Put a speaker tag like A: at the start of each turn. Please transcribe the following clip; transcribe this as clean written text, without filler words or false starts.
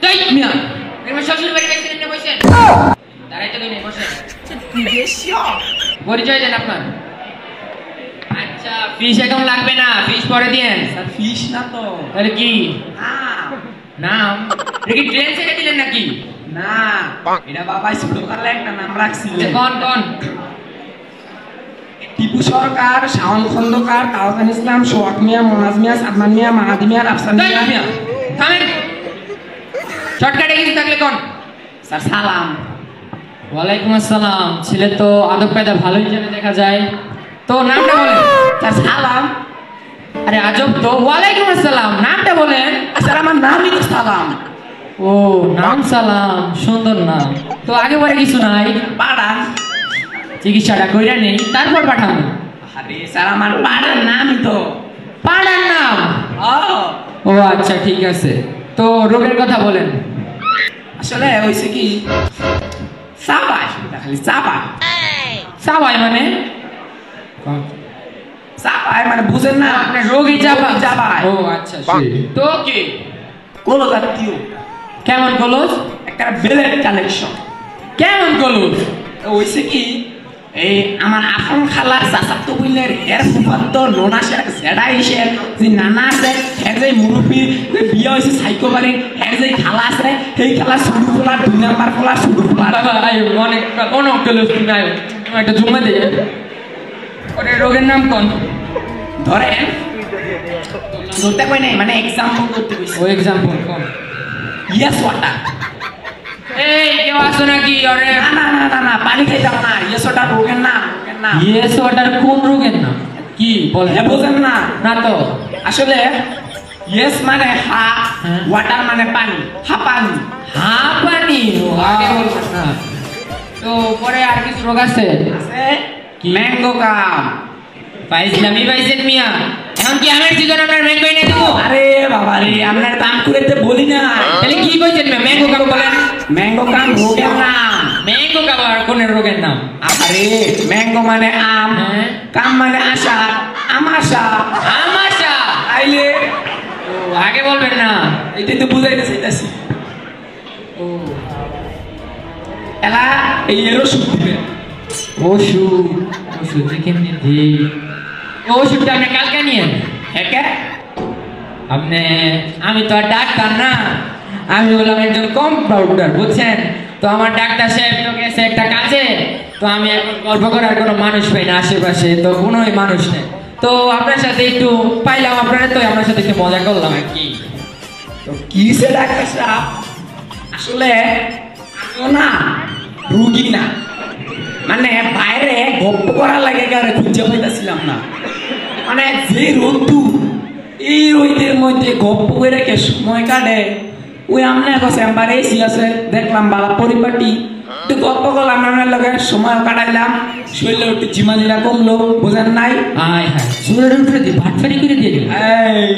A: তাই মিয়া আমার শ্বশুর বাড়ি গেছেন এমনি বসেন দাঁড়াইতে কই নাই বসেন পরিচয় দেন আপনার আচ্ছা ফিশ এখন লাগবে না ফিশ পরে দিয়েন
B: স্যার ফিশ না তো
A: তাহলে কি নাম এটা কি ট্রেন থেকে দিলেন নাকি
B: না এটা বাবাই ছোটকালে একটা নাম রাখছিল
A: কোন
B: টিপু সরকার শাওন খন্দকার তাওয়ান ইসলাম সোহাগ মিয়া মোনাজ মিয়া সাদমান মিয়া মাহাদি মিয়া আফসান মিয়া
A: থামেন শর্টকাটে কিছু থাকলে কোন
B: স্যার সালাম
A: ওয়ালাইকুম আসসালাম ছেলে তো আদব কায়দা ভালোই জানে দেখা যায় তো নামটা বলেন
B: স্যার সালাম
A: আরে আজব তো ওয়ালাইকুম আসসালাম নামটা বলেন
B: স্যার আমার নামই তো সালাম
A: ও নাম সালাম সুন্দর নাম তো আগে পরে কিছু নাই
B: পাড়ান
A: চিকিৎসাটা কইরা নেই তারপর পাঠানো
B: আরে স্যার আমার পাড়ার নামই তো
A: পাড়ার নাম ও আচ্ছা ঠিক আছে তো রোগের কথা বলেন
B: আসলে হয়েছে কি চাপায় খালি
A: চাপাই মানে
B: চাপায় মানে বুঝেন না
A: আপনার রোগী
B: চাপায়
A: ও আচ্ছা তো কি
B: কোলো জাতীয়
A: কেমন কলস
B: একটা বেলের কালেকশন
A: কেমন কলস
B: হয়েছে কি এই আমার আপন খালার চাচাতো বুইলের হের ফুফাতো নোনাসের জেডা ইসের যে নানা আছে হের যে মুরব্বী বিয়ে হয়েছে সাইকো বাড়ি হের যে খালা আছে সেই খালা শুরু খোলা 2 নাম্বার খোলা শুরু খোলা
A: অনেক কলস নাই একটা জুম্মা দে ওরে রোগের নাম কোন
B: ধরেন ধরতে কই নাই মানে এক্সাম্পল করতে কইছি
A: ও এক্সাম্পল কোন
B: ইয়েস ওয়াটার
A: এই কেউ আসো নাকি আরে
B: না পানি খাইতাম না ইয়েস ওয়াটার রোগের নাম
A: ইয়েস ওয়াটার কোন রোগের নাম কি বলেন
B: বোঝেন না
A: না তো
B: আসলে ইয়েস মানে হা ওয়াটার মানে পানি পানি আগে বলবেন
A: না তো পরে আর কিছু রোগ আছে
B: ম্যাঙ্গো কাম
A: পাইছিলামই পাইছেন মিয়া এখন কি আমার সিজন আপনার ম্যাঙ্গো এনে দেবো
B: আরে বাবা রে আপনার দাম করে বলি না
A: তাহলে কি কইছেন ম্যাঙ্গো কাম বলেন
B: ম্যাঙ্গো কাম রোগের নাম
A: ম্যাঙ্গো কাম আর কোন রোগের নাম
B: আরে ম্যাঙ্গো মানে আম কাম মানে আশা আমাশা আইলে
A: ও আগে বলবেন না
B: এটাই তো বুঝাইতে চাইতাছি ও এলা এই ওষুধ দিবেন
A: ওষুধ কেমনি দিই ওষুধটা আপনি কালকে নিয়েন
B: হ্যাঁ
A: আপনি আমি তো আর ডাক্তার না আমি বললাম একজন কম্পাউন্ডার বুঝছেন তো আমার ডাক্তার সাহেব তো গেছে একটা কাজে তো আমি এখন গল্প করার কোনো মানুষ পাই না আশেপাশে তো কোনোই মানুষ নেই তো আপনার সাথে একটু পাইলাম আপনারা তো আমার সাথে একটু মজা করলাম আর কি
B: তো কি সে ডাক্তার সাহেব আসলে আমিও না রুগী না মানে বাইরে গপ্প করার লাগে কারে খুঁজে পাইতেছিলাম না মানে যে রোদ্দু এই রোদের মধ্যে গপ্প করে রেখে সময় কাটে ওই আপনার কাছে আমার এসি আছে দেখলাম বালা পরিপাটি একটু গপ্প করলাম আপনার লগে সময় কাটাইলাম শরীরে একটু জিমা দিলা কমলো বোঝেন নাই
A: হায় হায় সুরের উপরে দিয়ে ভাটফারি করে দিয়ে
B: এই